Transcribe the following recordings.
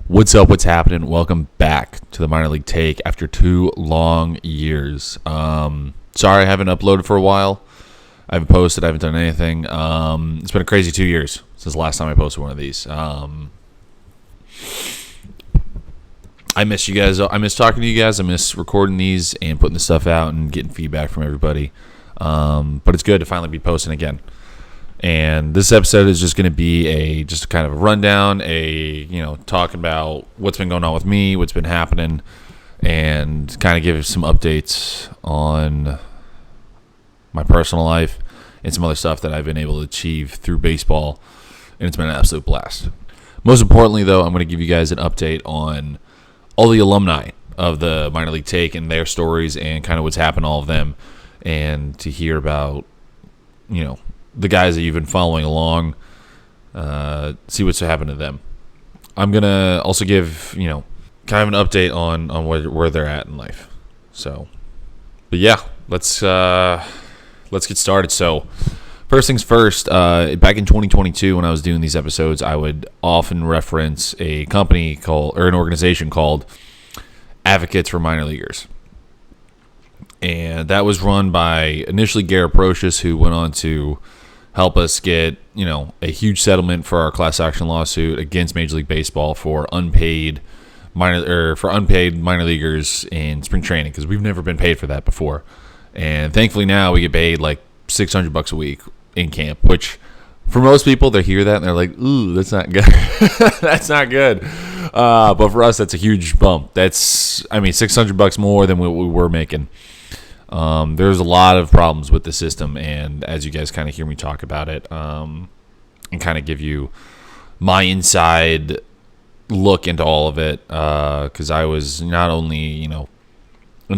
What's up? What's happening? Welcome back to the Minor League Take after 2 long years. Sorry I haven't uploaded for a while. I haven't posted. I haven't done anything. It's been a crazy 2 years since the last time I posted one of these. I miss you guys. I miss talking to you guys. I miss recording these and putting the stuff out and getting feedback from everybody. But it's good to finally be posting again. And this episode is just going to be just kind of a rundown, talking about what's been going on with me, what's been happening, and kind of give some updates on my personal life and some other stuff that I've been able to achieve through baseball. And it's been an absolute blast. Most importantly, though, I'm going to give you guys an update on all the alumni of the Minor League Take and their stories and kind of what's happened to all of them, and to hear about, the guys that you've been following along, see what's happened to them. I'm going to also give, kind of an update on where they're at in life. So, but yeah, let's get started. So, first things first, back in 2022 when I was doing these episodes, I would often reference a company an organization called Advocates for Minor Leaguers. And that was run by initially Garrett Brocious, who went on to help us get, a huge settlement for our class action lawsuit against Major League Baseball for unpaid minor leaguers in spring training, because we've never been paid for that before. And thankfully now we get paid like $600 a week in camp, which for most people, they hear that and they're like, ooh, that's not good. That's not good. But for us, that's a huge bump. That's, $600 more than what we were making. There's a lot of problems with the system, and as you guys kind of hear me talk about it, and kind of give you my inside look into all of it, because I was not only, an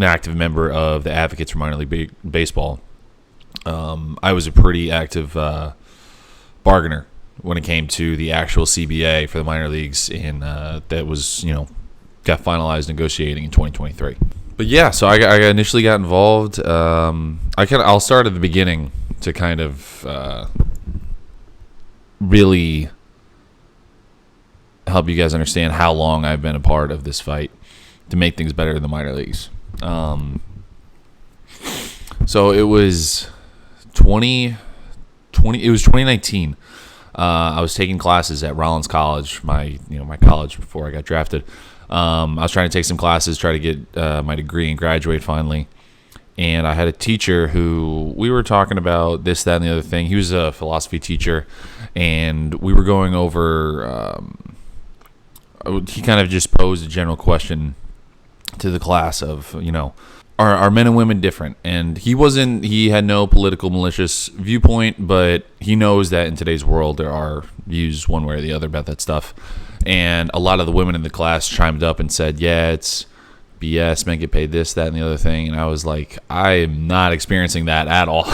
active member of the Advocates for Minor League Baseball, I was a pretty active bargainer when it came to the actual CBA for the minor leagues, and that was, got finalized negotiating in 2023. But yeah, so I initially got involved. I'll start at the beginning to kind of really help you guys understand how long I've been a part of this fight to make things better in the minor leagues. So it was 2019. I was taking classes at Rollins College, my college before I got drafted. I was trying to take some classes, try to get my degree and graduate finally. And I had a teacher who we were talking about this, that, and the other thing. He was a philosophy teacher, and we were going over. He kind of just posed a general question to the class of, are men and women different? And he had no political malicious viewpoint, but he knows that in today's world there are views one way or the other about that stuff. And a lot of the women in the class chimed up and said, yeah, it's BS, men get paid this, that, and the other thing. And I was like, I am not experiencing that at all.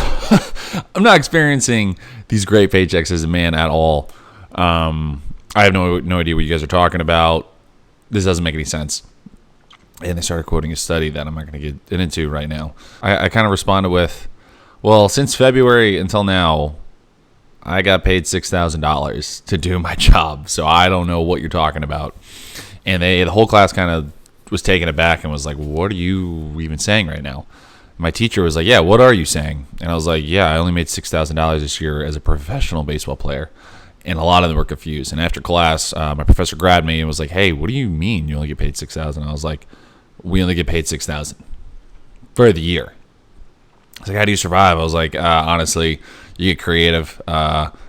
I'm not experiencing these great paychecks as a man at all. I have no idea what you guys are talking about. This doesn't make any sense. And they started quoting a study that I'm not going to get into right now. I kind of responded with, well, since February until now, I got paid $6,000 to do my job, so I don't know what you're talking about. And the whole class kind of was taken aback and was like, what are you even saying right now? My teacher was like, yeah, what are you saying? And I was like, yeah, I only made $6,000 this year as a professional baseball player. And a lot of them were confused. And after class, my professor grabbed me and was like, hey, what do you mean you only get paid $6,000? I was like, we only get paid $6,000 for the year. I was like, how do you survive? I was like, honestly, you get creative.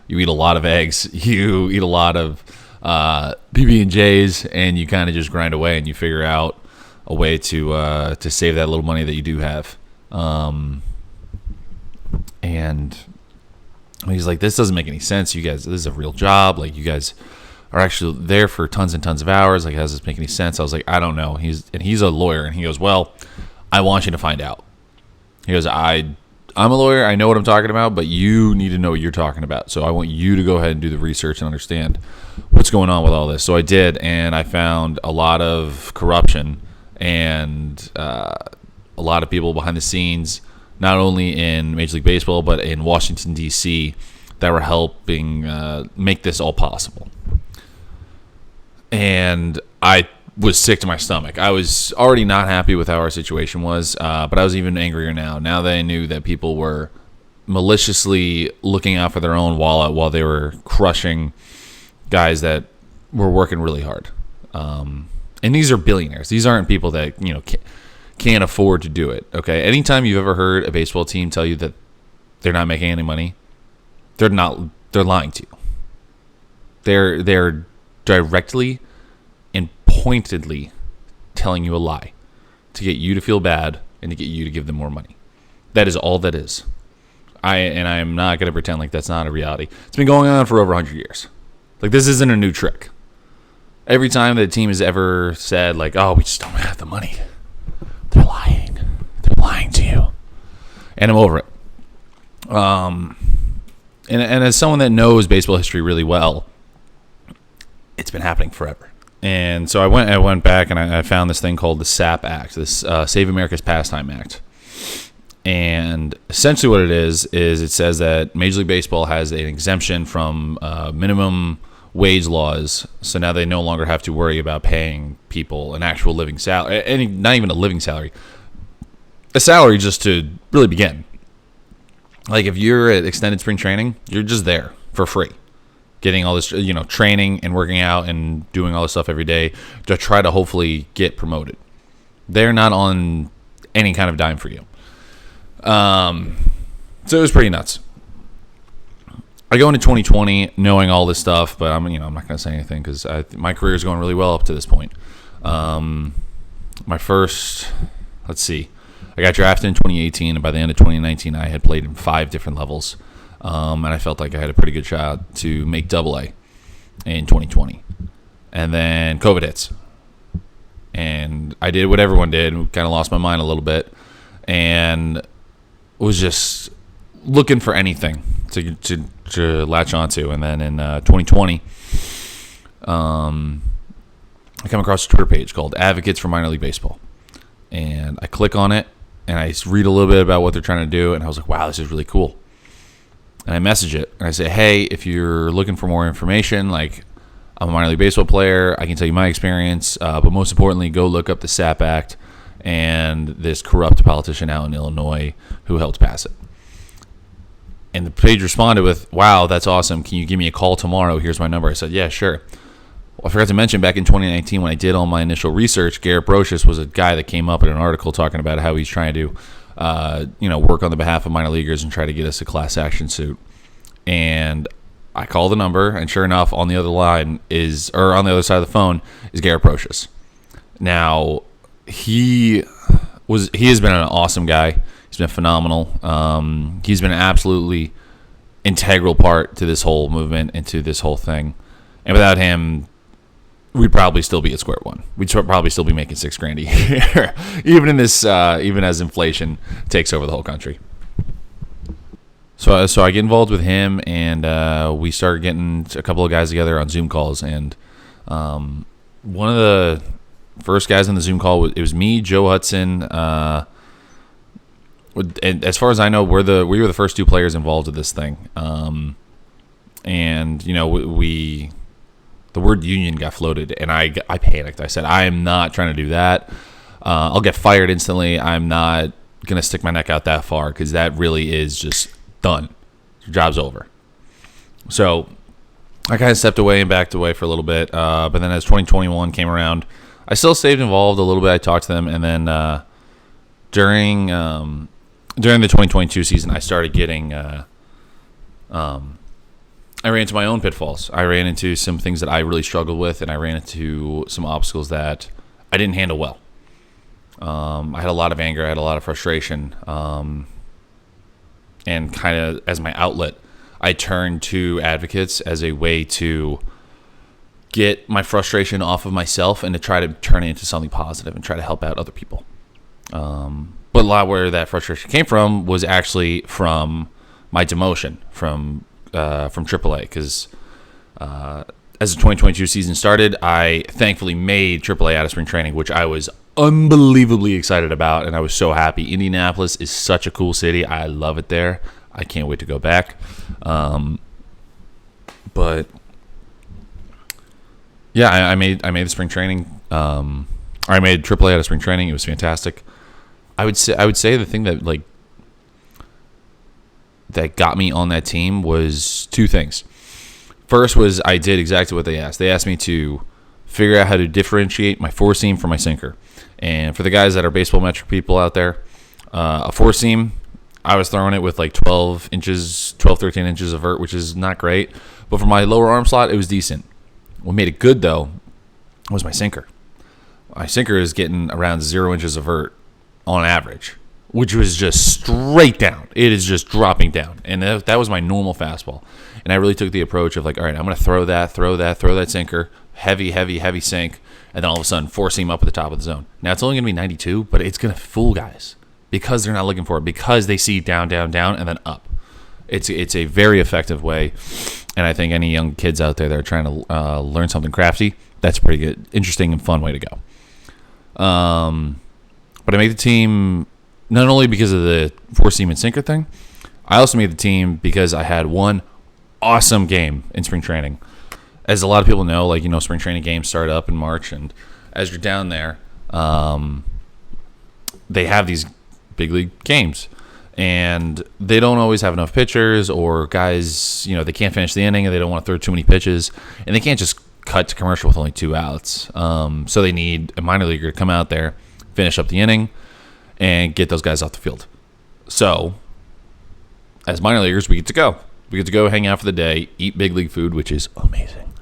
You eat a lot of eggs. You eat a lot of PB&Js, and you kind of just grind away, and you figure out a way to save that little money that you do have. And he's like, this doesn't make any sense. You guys, this is a real job. Like, you guys are actually there for tons and tons of hours. Like, how does this make any sense? I was like, I don't know. He's a lawyer, and he goes, well, I want you to find out. He goes, I'm a lawyer. I know what I'm talking about, but you need to know what you're talking about. So I want you to go ahead and do the research and understand what's going on with all this. So I did, and I found a lot of corruption and a lot of people behind the scenes, not only in Major League Baseball, but in Washington, D.C., that were helping make this all possible. and I was sick to my stomach. I was already not happy with how our situation was, but I was even angrier now that I knew that people were maliciously looking out for their own wallet while they were crushing guys that were working really hard. And these are billionaires. These aren't people that can't afford to do it. Okay, anytime you've ever heard a baseball team tell you that they're not making any money, they're not. They're lying to you. They're directly and pointedly telling you a lie to get you to feel bad and to get you to give them more money. That is all that is. I am not going to pretend like that's not a reality. It's been going on for over 100 years. Like, this isn't a new trick. Every time that a team has ever said, like, oh, we just don't have the money, they're lying. They're lying to you. And I'm over it. And as someone that knows baseball history really well, it's been happening forever. And so I went back and I found this thing called the SAP Act, this Save America's Pastime Act. And essentially what it is it says that Major League Baseball has an exemption from minimum wage laws, so now they no longer have to worry about paying people an actual living salary, not even a living salary, a salary just to really begin. Like, if you're at extended spring training, you're just there for free, getting all this, training and working out and doing all this stuff every day to try to hopefully get promoted. They're not on any kind of dime for you. So it was pretty nuts. I go into 2020 knowing all this stuff, but I'm not going to say anything because my career is going really well up to this point. My first, I got drafted in 2018, and by the end of 2019, I had played in 5 different levels, and I felt like I had a pretty good shot to make AA in 2020. And then COVID hits, and I did what everyone did, and kind of lost my mind a little bit, and was just looking for anything to latch onto. And then in 2020, I come across a Twitter page called Advocates for Minor League Baseball, and I click on it and I read a little bit about what they're trying to do, and I was like, wow, this is really cool. And I message it and I say, hey, if you're looking for more information, like, I'm a minor league baseball player, I can tell you my experience, but most importantly, go look up the SAP Act and this corrupt politician out in Illinois who helped pass it. And the page responded with, wow, that's awesome. Can you give me a call tomorrow? Here's my number. I said, yeah, sure. Well, I forgot to mention, back in 2019 when I did all my initial research, Garrett Brocious was a guy that came up in an article talking about how he's trying to work on the behalf of minor leaguers and try to get us a class action suit. And I call the number, and sure enough, on the other line on the other side of the phone is Garrett Brocious. Now, he has been an awesome guy. He's been phenomenal. He's been an absolutely integral part to this whole movement and to this whole thing. And without him, we'd probably still be at square one. We'd probably still be making $6,000 a year, even as inflation takes over the whole country. So I get involved with him, and we started getting a couple of guys together on Zoom calls. And one of the first guys on the Zoom call, it was me, Joe Hudson. And as far as I know, we were the first 2 players involved with this thing. And the word union got floated, and I panicked. I said, I am not trying to do that. I'll get fired instantly. I'm not going to stick my neck out that far, because that really is just done. Your job's over. So I kind of stepped away and backed away for a little bit. But then as 2021 came around, I still stayed involved a little bit. I talked to them, and then during the 2022 season, I started getting I ran into my own pitfalls. I ran into some things that I really struggled with, and I ran into some obstacles that I didn't handle well. I had a lot of anger. I had a lot of frustration. And kind of as my outlet, I turned to advocates as a way to get my frustration off of myself and to try to turn it into something positive and try to help out other people. But a lot where that frustration came from was actually from my demotion from AAA, because as the 2022 season started, I thankfully made AAA out of spring training, which I was unbelievably excited about, and I was so happy. Indianapolis is such a cool city. I love it there. I can't wait to go back. But Yeah, I made the spring training. I made AAA out of spring training. It was fantastic. I would say the thing that that got me on that team was two things. First was I did exactly what they asked. They asked me to figure out how to differentiate my four seam from my sinker. And for the guys that are baseball metric people out there, a four seam, I was throwing it with like 12, 13 inches of vert, which is not great. But for my lower arm slot, it was decent. What made it good, though, was my sinker. My sinker is getting around 0 inches of vert on average, which was just straight down. It is just dropping down. And that was my normal fastball. And I really took the approach of like, all right, I'm going to throw that sinker, heavy sink, and then all of a sudden four seam up at the top of the zone. Now, it's only going to be 92, but it's going to fool guys because they're not looking for it, because they see down, and then up. It's a very effective way, and I think any young kids out there that are trying to learn something crafty, that's a pretty good, interesting, and fun way to go. But I made the team not only because of the four seam and sinker thing, I also made the team because I had one awesome game in spring training. As a lot of people know, spring training games start up in March, and as you're down there, they have these big league games. And they don't always have enough pitchers, or guys, they can't finish the inning and they don't want to throw too many pitches. And they can't just cut to commercial with only 2 outs. So they need a minor leaguer to come out there, finish up the inning, and get those guys off the field. So, as minor leaguers, we get to go. We get to go hang out for the day, eat big league food, which is amazing.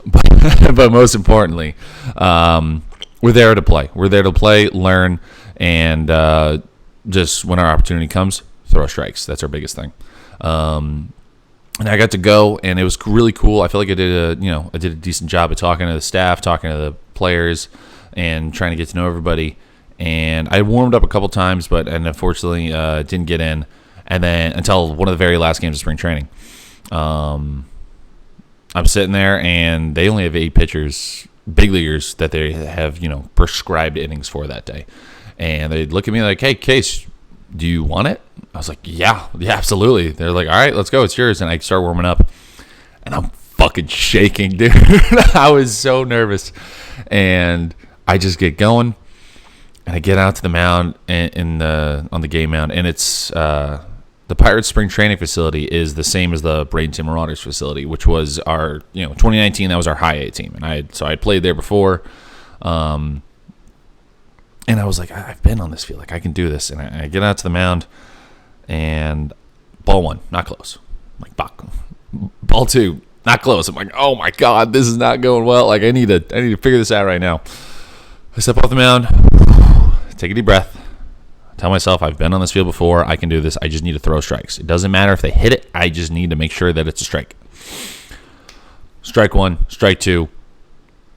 But most importantly, we're there to play. We're there to play, learn, and just when our opportunity comes, throw strikes. That's our biggest thing. And I got to go, and it was really cool. I feel like I did a decent job of talking to the staff, talking to the players, and trying to get to know everybody. And I warmed up a couple times, and unfortunately didn't get in. And then until one of the very last games of spring training, I'm sitting there, and they only have 8 pitchers, big leaguers, that they have prescribed innings for that day. And they look at me like, "Hey, Case, do you want it?" I was like, yeah, absolutely. They're like, "All right, let's go. It's yours." And I start warming up, and I'm fucking shaking, dude. I was so nervous. And I just get going, and I get out to the mound on the game mound, and it's the Pirates spring training facility is the same as the Bradenton Marauders facility, which was our 2019. That was our high A team, and I played there before. And I was like, I've been on this field. Like, I can do this. And I get out to the mound, and ball 1, not close. I'm like, ball 2, not close. I'm like, oh my God, this is not going well. Like, I need to figure this out right now. I step off the mound, take a deep breath, tell myself I've been on this field before. I can do this. I just need to throw strikes. It doesn't matter if they hit it. I just need to make sure that it's a strike. Strike 1, strike 2,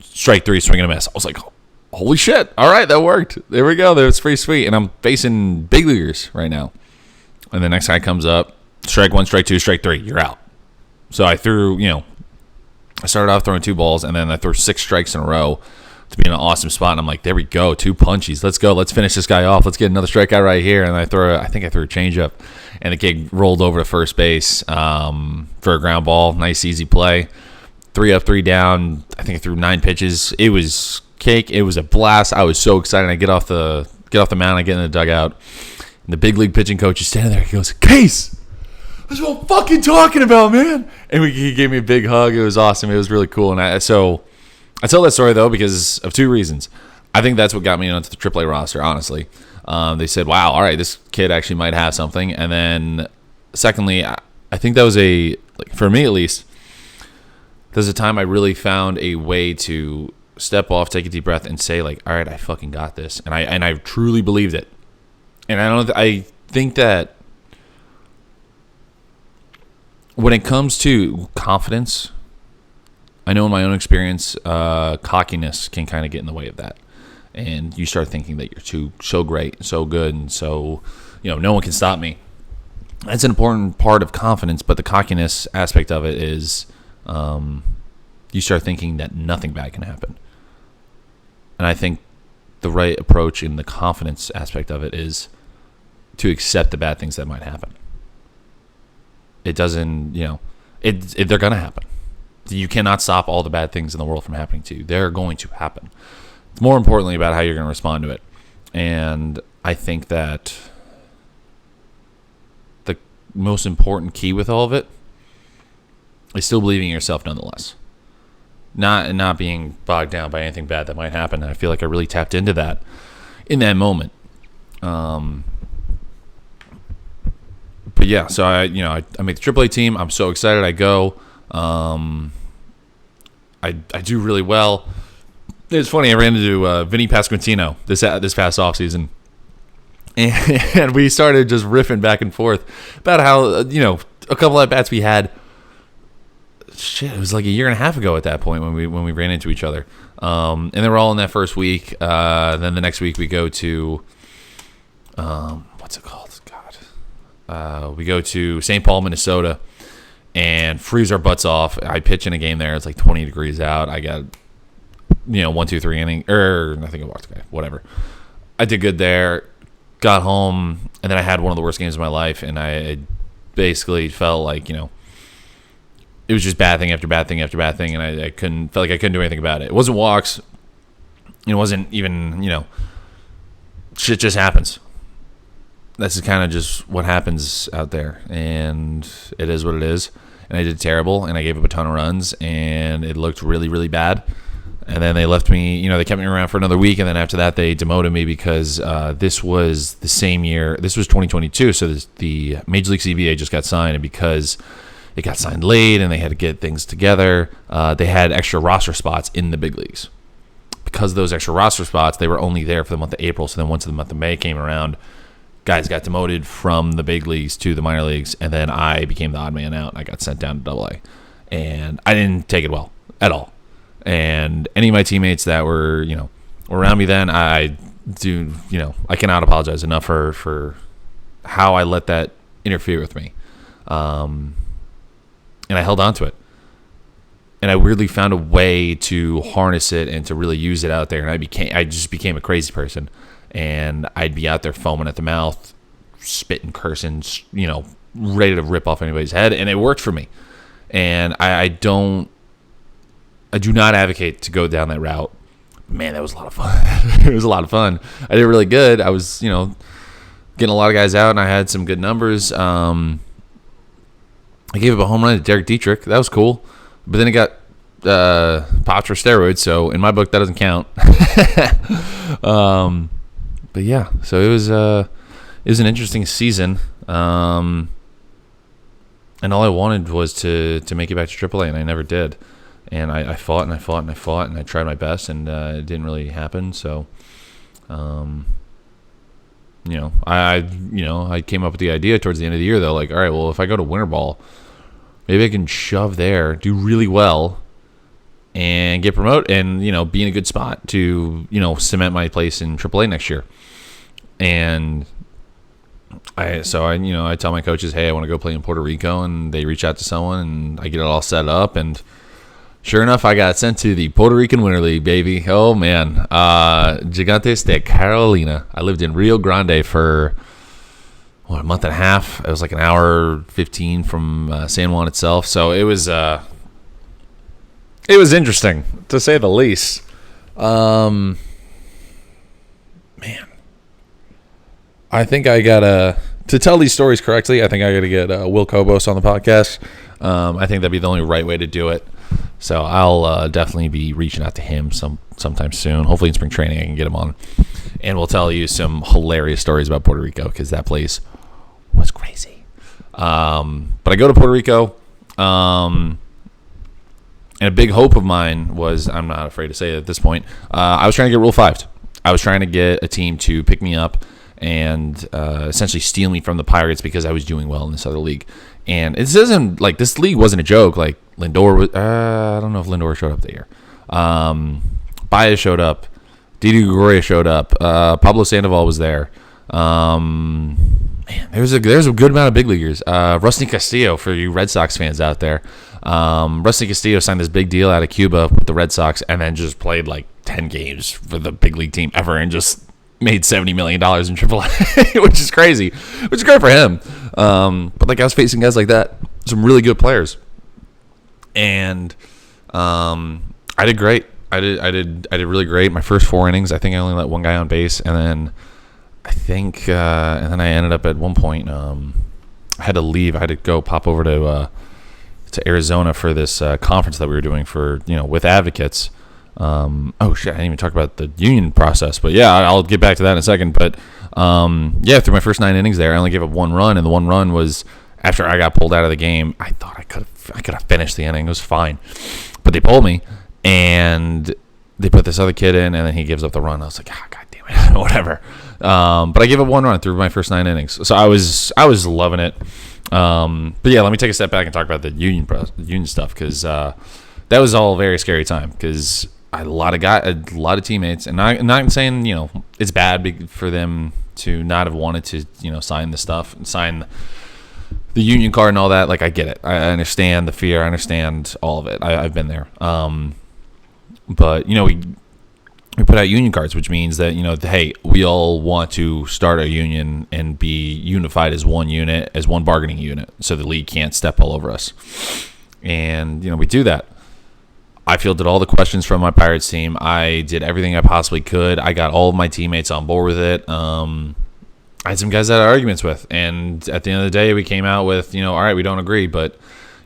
strike 3, swing and a miss. I was like, holy shit. All right, that worked. There we go. That was pretty sweet. And I'm facing big leaguers right now. And the next guy comes up, strike 1, strike 2, strike 3, you're out. So I threw, I started off throwing 2 balls, and then I threw 6 strikes in a row to be in an awesome spot. And I'm like, there we go, 2 punchies. Let's go. Let's finish this guy off. Let's get another strikeout right here. And I think I threw a changeup, and the kid rolled over to first base for a ground ball. Nice, easy play. 3 up, 3 down. I think I threw 9 pitches. It was cake. It was a blast. I was so excited. I get off the mound. I get in the dugout. And the big league pitching coach is standing there. He goes, "Case, that's what I'm fucking talking about, man." And he gave me a big hug. It was awesome. It was really cool. And so I tell that story, though, because of 2 reasons. I think that's what got me onto the AAA roster, honestly. They said, wow, all right, this kid actually might have something. And then secondly, I think that was for me at least, there's a time I really found a way to step off, take a deep breath, and say, like, all right, I fucking got this. And I truly believed it. And I think that when it comes to confidence, I know in my own experience, cockiness can kind of get in the way of that. And you start thinking that you're so great and so good and so, no one can stop me. That's an important part of confidence, but the cockiness aspect of it is you start thinking that nothing bad can happen. And I think the right approach in the confidence aspect of it is to accept the bad things that might happen. It doesn't, they're going to happen. You cannot stop all the bad things in the world from happening to you. They're going to happen. It's more importantly about how you're going to respond to it. And I think that the most important key with all of it is still believing in yourself nonetheless. Not being bogged down by anything bad that might happen. And I feel like I really tapped into that in that moment. But yeah, so I make the AAA team. I'm so excited. I go. I do really well. It's funny. I ran into Vinny Pasquantino this past offseason, and we started just riffing back and forth about how a couple of at-bats we had. Shit, it was like a year and a half ago at that point when we ran into each other. And they were all in that first week. Then the next week we go to what's it called? God, we go to St. Paul, Minnesota, and freeze our butts off. I pitch in a game there. It's like 20 degrees out. I got 1, 2, 3 inning, or I think I walked away. Whatever. I did good there. Got home, and then I had one of the worst games of my life, and I basically felt like it was just bad thing after bad thing after bad thing, and I felt like I couldn't do anything about it. It wasn't walks. It wasn't even shit just happens. That's kind of just what happens out there, and it is what it is. And I did terrible, and I gave up a ton of runs, and it looked really, really bad. And then they left me, they kept me around for another week, and then after that they demoted me because this was the same year. This was 2022, so the Major League CBA just got signed, and because it got signed late and they had to get things together, they had extra roster spots in the big leagues. Because of those extra roster spots, they were only there for the month of April, so then once the month of May came around, guys got demoted from the big leagues to the minor leagues, and then I became the odd man out. I got sent down to AA, and I didn't take it well at all. And any of my teammates that were, around me then, I cannot apologize enough for how I let that interfere with me. And I held on to it. And I weirdly found a way to harness it and to really use it out there. And I just became a crazy person. And I'd be out there foaming at the mouth, spitting, cursing, ready to rip off anybody's head. And it worked for me. And I do not advocate to go down that route. Man, that was a lot of fun. It was a lot of fun. I did really good. I was, getting a lot of guys out, and I had some good numbers. I gave up a home run to Derek Dietrich. That was cool. But then it got popped for steroids, so in my book, that doesn't count. But yeah, so it was an interesting season. And all I wanted was to make it back to AAA, and I never did. And I fought and I fought and I fought and I tried my best, and it didn't really happen. So, I came up with the idea towards the end of the year, though, like, all right, well, if I go to winter ball, maybe I can shove there, do really well, and get promoted, and be in a good spot to cement my place in AAA next year. And I tell my coaches, hey, I want to go play in Puerto Rico, and they reach out to someone, and I get it all set up, and sure enough, I got sent to the Puerto Rican Winter League, baby. Oh, man. Gigantes de Carolina. I lived in Rio Grande for, a month and a half. It was like an hour 15 from San Juan itself. So it was interesting, to say the least. Man. I think I got to tell these stories correctly, I think I got to get Will Kobos on the podcast. I think that'd be the only right way to do it. So I'll definitely be reaching out to him sometime soon. Hopefully in spring training I can get him on. And we'll tell you some hilarious stories about Puerto Rico, because that place was crazy. But I go to Puerto Rico. And a big hope of mine was, I'm not afraid to say it at this point, I was trying to get Rule 5'd. I was trying to get a team to pick me up and essentially steal me from the Pirates because I was doing well in this other league. And it isn't like this league wasn't a joke. Like Lindor was, I don't know if Lindor showed up that year. Baez showed up. Didi Gregorius showed up. Pablo Sandoval was there. Man, there's a good amount of big leaguers. Rusty Castillo, for you Red Sox fans out there. Rusty Castillo signed this big deal out of Cuba with the Red Sox, and then just played like 10 games for the big league team ever, and just made $70 million in AAA, which is crazy, which is great for him. But like I was facing guys like that, some really good players. And I did great. I did really great. My first 4 innings, I think I only let one guy on base, and then and then I ended up at one point. I had to leave. I had to go pop over to Arizona for this conference that we were doing for with advocates. Oh shit! I didn't even talk about the union process, but yeah, I'll get back to that in a second. But yeah, through my first 9 innings there, I only gave up 1 run, and the 1 run was after I got pulled out of the game. I thought I could have finished the inning. It was fine, but they pulled me, and they put this other kid in, and then he gives up the run. I was like, god damn it, whatever. But I gave up 1 run through my first 9 innings, so I was loving it. But yeah, let me take a step back and talk about the union stuff, because that was all a very scary time, because I had a lot of teammates, and I'm not saying it's bad for them to not have wanted to sign the stuff and sign the union card and all that. Like, I get it. I understand the fear. I understand all of it. I've been there. But we put out union cards, which means that hey, we all want to start a union and be unified as one unit, as one bargaining unit, so the league can't step all over us. And we do that. I fielded all the questions from my Pirates team. I did everything I possibly could. I got all of my teammates on board with it. I had some guys that I had arguments with, and at the end of the day, we came out with, all right, we don't agree, but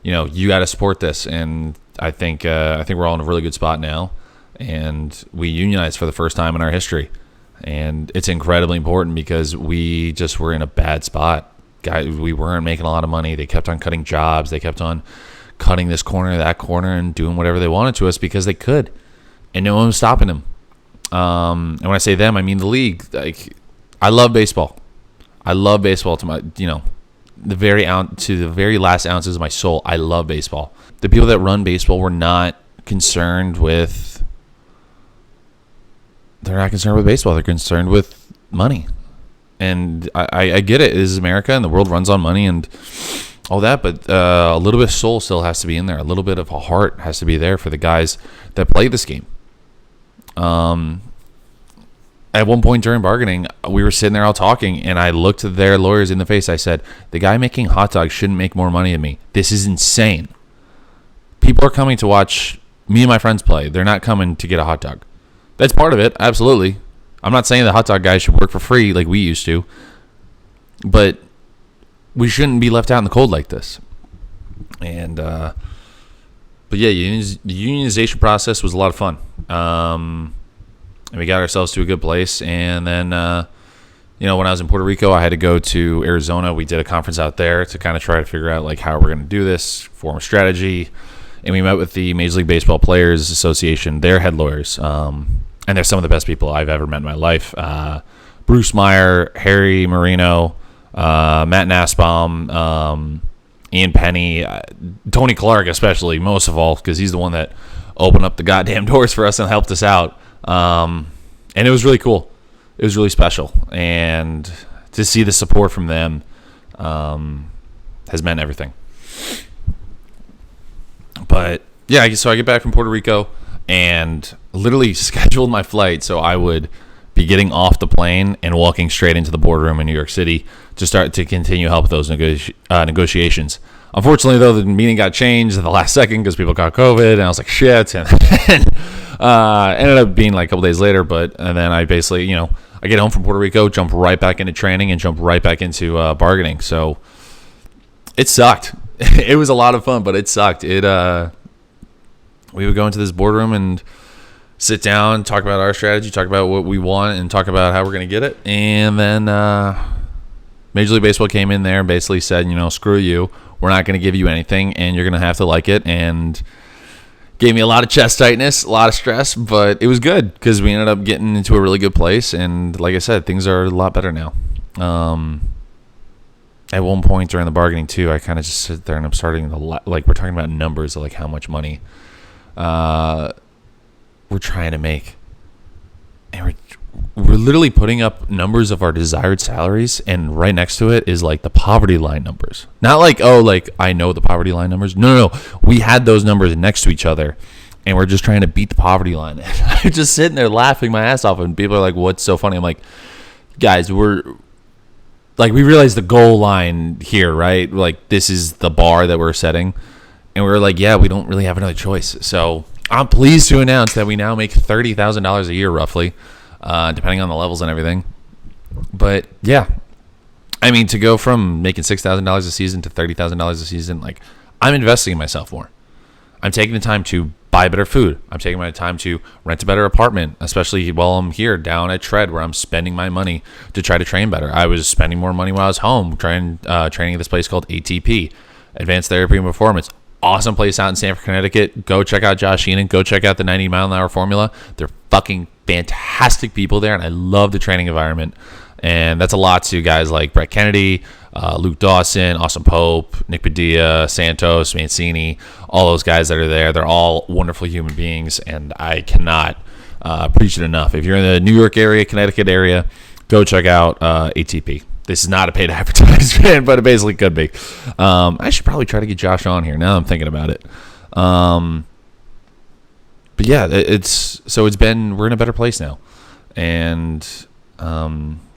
you got to support this. And I think we're all in a really good spot now, and we unionized for the first time in our history, and it's incredibly important because we just were in a bad spot. We weren't making a lot of money. They kept on cutting jobs. They kept on cutting this corner, that corner, and doing whatever they wanted to us because they could, and no one was stopping them. And when I say them, I mean the league. Like, I love baseball. I love baseball to my, the very last ounces of my soul. I love baseball. The people that run baseball were not concerned with. They're not concerned with baseball. They're concerned with money, and I get it. This is America, and the world runs on money, and all that, but a little bit of soul still has to be in there. A little bit of a heart has to be there for the guys that play this game. At one point during bargaining, we were sitting there all talking, and I looked at their lawyers in the face. I said, the guy making hot dogs shouldn't make more money than me. This is insane. People are coming to watch me and my friends play. They're not coming to get a hot dog. That's part of it, absolutely. I'm not saying the hot dog guys should work for free like we used to, but we shouldn't be left out in the cold like this. And but yeah, the unionization process was a lot of fun. And we got ourselves to a good place. And then when I was in Puerto Rico, I had to go to Arizona. We did a conference out there to kind of try to figure out like how we're going to do this, form a strategy. And we met with the Major League Baseball Players Association, their head lawyers. And they're some of the best people I've ever met in my life. Bruce Meyer, Harry Marino, Matt Nussbaum, Ian Penny, Tony Clark especially, most of all, because he's the one that opened up the goddamn doors for us and helped us out. And it was really cool. It was really special. And to see the support from them has meant everything. But yeah, so I get back from Puerto Rico and literally scheduled my flight so I would be getting off the plane and walking straight into the boardroom in New York City to start to continue help with those negotiations. Unfortunately, though, the meeting got changed at the last second because people got COVID, and I was like, shit. And ended up being like a couple days later, and then I basically, I get home from Puerto Rico, jump right back into training, and jump right back into bargaining. So it sucked. It was a lot of fun, but it sucked. We would go into this boardroom and sit down, talk about our strategy, talk about what we want, and talk about how we're going to get it. And then Major League Baseball came in there and basically said, screw you. We're not going to give you anything, and you're going to have to like it. And gave me a lot of chest tightness, a lot of stress, but it was good because we ended up getting into a really good place. And like I said, things are a lot better now. At one point during the bargaining too, I kind of just sit there and I'm starting to we're talking about numbers of like how much money we're trying to make, and we're literally putting up numbers of our desired salaries, and right next to it is like the poverty line numbers. Not like, oh, like I know the poverty line numbers. No. We had those numbers next to each other, and we're just trying to beat the poverty line. I'm just sitting there laughing my ass off, and people are like, "What's so funny?" I'm like, guys, we realize the goal line here, right? Like, this is the bar that we're setting, And we were like, yeah, we don't really have another choice. So I'm pleased to announce that we now make $30,000 a year, roughly, depending on the levels and everything. But yeah, I mean, to go from making $6,000 a season to $30,000 a season, like, I'm investing in myself more. I'm taking the time to buy better food. I'm taking my time to rent a better apartment, especially while I'm here down at Tread, where I'm spending my money to try to train better. I was spending more money while I was home training at this place called ATP, Advanced Therapy and Performance. Awesome place out in Stamford, Connecticut. Go check out Josh Heenan. Go check out the 90-mile-an-hour formula. They're fucking fantastic people there, and I love the training environment. And that's a lot to guys like Brett Kennedy, Luke Dawson, Austin Pope, Nick Padilla, Santos, Mancini, all those guys that are there. They're all wonderful human beings, and I cannot preach it enough. If you're in the New York area, Connecticut area, go check out ATP. This is not a paid advertisement, but it basically could be. I should probably try to get Josh on here. Now I'm thinking about it. But yeah, we're in a better place now. And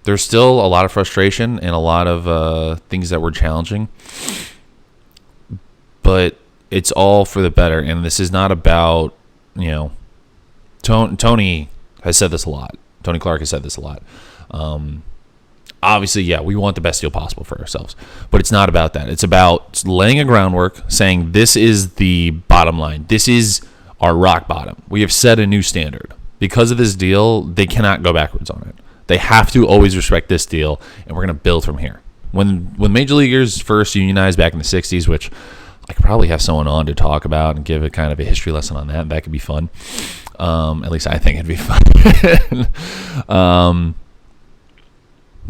there's still a lot of frustration and a lot of things that were challenging. But it's all for the better. And this is not about, Tony has said this a lot. Tony Clark has said this a lot. Obviously, yeah, we want the best deal possible for ourselves, but it's not about that. It's about laying a groundwork, saying this is the bottom line. This is our rock bottom. We have set a new standard. Because of this deal, they cannot go backwards on it. They have to always respect this deal, and we're going to build from here. When Major Leaguers first unionized back in the 60s, which I could probably have someone on to talk about and give a kind of a history lesson on that. That could be fun. At least I think it'd be fun.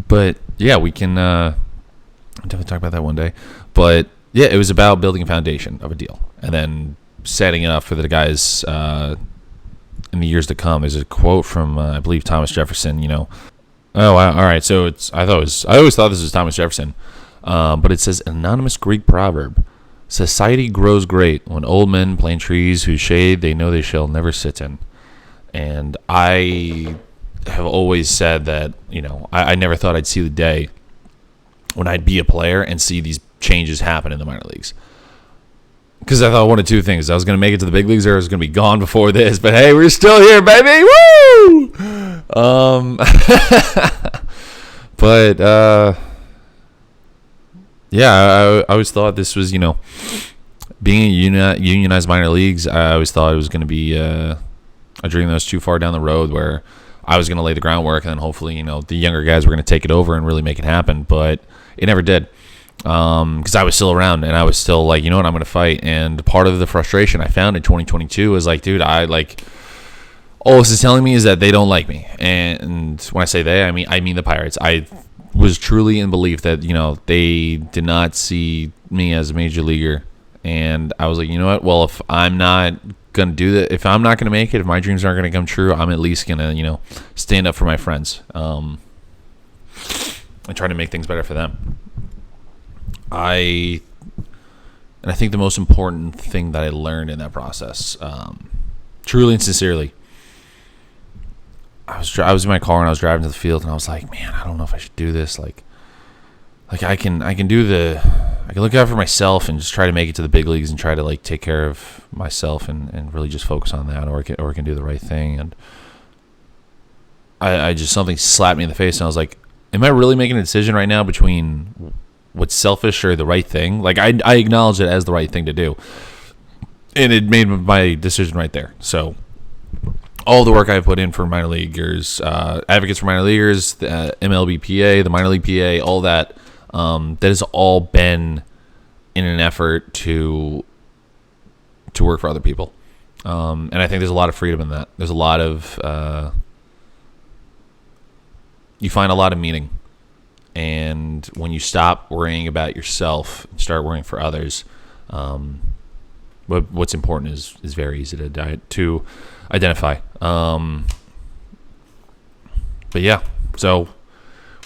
But yeah, we can definitely talk about that one day. But yeah, it was about building a foundation of a deal and then setting it up for the guys in the years to come. There's a quote from I believe Thomas Jefferson. Oh, all right. So I always thought this was Thomas Jefferson, but it says, an anonymous Greek proverb: "Society grows great when old men plant trees whose shade they know they shall never sit in." And I have always said that, I never thought I'd see the day when I'd be a player and see these changes happen in the minor leagues. Because I thought one of two things. I was going to make it to the big leagues or I was going to be gone before this. But hey, we're still here, baby. Woo! But, yeah, I always thought this was, being unionized minor leagues, I always thought it was going to be a dream that was too far down the road where I was going to lay the groundwork and then hopefully, the younger guys were going to take it over and really make it happen. But it never did. Because I was still around and I was still like, I'm going to fight. And part of the frustration I found in 2022 is like, dude, all this is telling me is that they don't like me. And when I say they, I mean the Pirates. I was truly in belief that, they did not see me as a major leaguer. And I was like, you know what? Well, if I'm not going to do that, if I'm not going to make it, if my dreams aren't going to come true, I'm at least going to, stand up for my friends and try to make things better for them. I think the most important thing that I learned in that process, truly and sincerely, I was in my car and I was driving to the field and I was like, man, I don't know if I should do this. Like I can look out for myself and just try to make it to the big leagues and try to take care of myself and really just focus on that, or I can do the right thing. And I just, something slapped me in the face and I was like, am I really making a decision right now between what's selfish or the right thing? I acknowledge it as the right thing to do, and it made my decision right there. So all the work I put in for minor leaguers, advocates for minor leaguers, the MLBPA, the minor league PA, all that, that has all been in an effort to work for other people. And I think there's a lot of freedom in that. There's a lot of you find a lot of meaning. And when you stop worrying about yourself and start worrying for others, what's important is very easy to identify. But yeah, so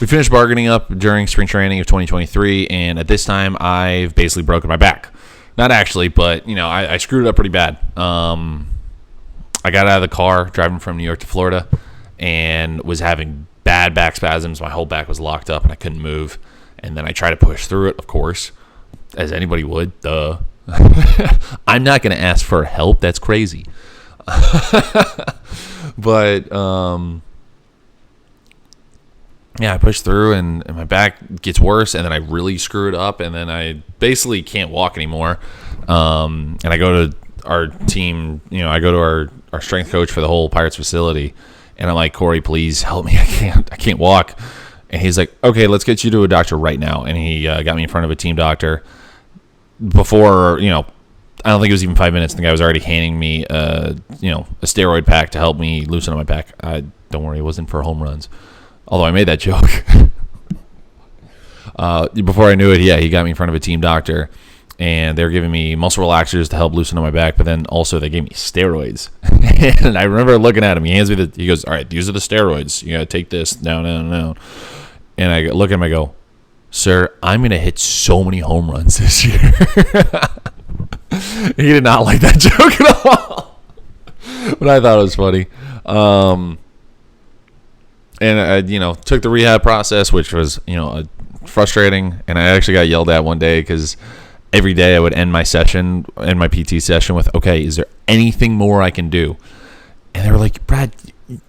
we finished bargaining up during spring training of 2023, and at this time, I've basically broken my back. Not actually, but I screwed it up pretty bad. I got out of the car driving from New York to Florida, and was having bad back spasms. My whole back was locked up and I couldn't move. And then I tried to push through it, of course, as anybody would, duh. I'm not going to ask for help. That's crazy. But yeah, I push through, and my back gets worse, and then I really screw it up, and then I basically can't walk anymore. And I go to our team, I go to our strength coach for the whole Pirates facility, and I'm like, Corey, please help me. I can't walk. And he's like, okay, let's get you to a doctor right now. And he got me in front of a team doctor. Before, I don't think it was even 5 minutes. The guy was already handing me, a steroid pack to help me loosen up my back. Don't worry, it wasn't for home runs. Although I made that joke. Before I knew it, he got me in front of a team doctor, and they were giving me muscle relaxers to help loosen up my back, but then also they gave me steroids. And I remember looking at him. He goes, all right, these are the steroids. You got to take this down. And I look at him, I go, sir, I'm going to hit so many home runs this year. He did not like that joke at all. But I thought it was funny. And I, took the rehab process, which was, frustrating. And I actually got yelled at one day because every day I would end my PT session with, okay, is there anything more I can do? And they were like, Brad,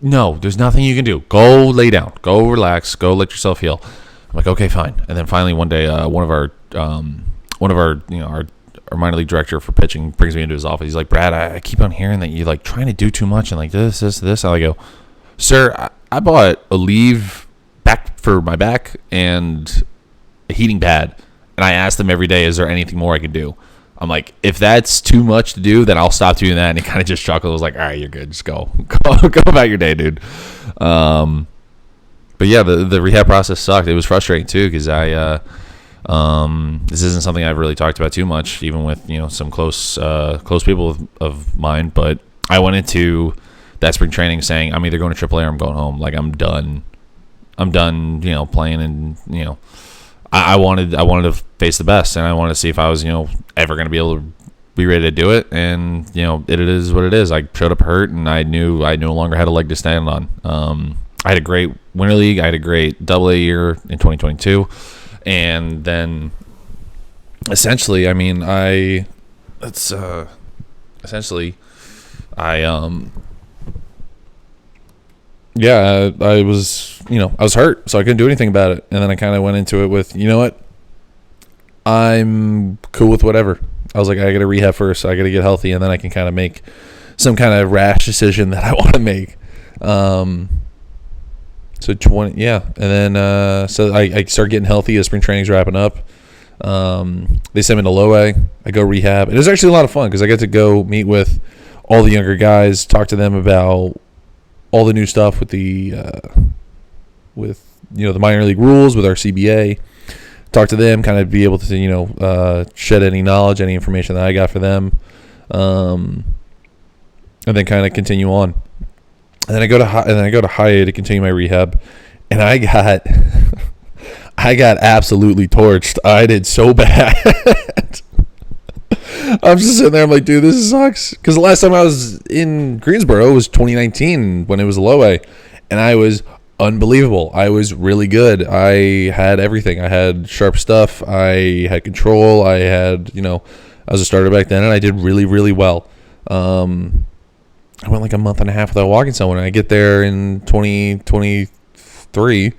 no, there's nothing you can do. Go lay down. Go relax. Go let yourself heal. I'm like, okay, fine. And then finally one day, one of our minor league director for pitching brings me into his office. He's like, Brad, I keep on hearing that you're like trying to do too much and like this. And I go, sir, I bought a Aleve back for my back and a heating pad. And I asked them every day, is there anything more I can do? I'm like, if that's too much to do, then I'll stop doing that. And he kind of just chuckled. I was like, all right, you're good. Just go about your day, dude. But yeah, the rehab process sucked. It was frustrating too, because this isn't something I've really talked about too much, even with some close people of mine. But I went into that spring training saying I'm either going to AAA or I'm going home. Like I'm done, playing, and I wanted to face the best, and I wanted to see if I was ever going to be able to be ready to do it. And it is what it is. I showed up hurt, and I knew I no longer had a leg to stand on. I had a great winter league. I had a great AA year in 2022, and then essentially, I was hurt, so I couldn't do anything about it. And then I kind of went into it with, what? I'm cool with whatever. I was like, I got to rehab first, so I got to get healthy, and then I can kind of make some kind of rash decision that I want to make. And then so I start getting healthy as spring training's wrapping up. They sent me to Low A. I go rehab. It was actually a lot of fun because I get to go meet with all the younger guys, talk to them about all the new stuff with the the minor league rules with our CBA. Talk to them, kind of be able to shed any knowledge, any information that I got for them, and then kind of continue on. And then I go to High A to continue my rehab, and I got absolutely torched. I did so bad. I'm just sitting there. I'm like, dude, this sucks. Because the last time I was in Greensboro was 2019 when it was Low A, and I was unbelievable. I was really good. I had everything. I had sharp stuff. I had control. I had, I was a starter back then, and I did really, really well. I went like a month and a half without walking somewhere. I get there in 2023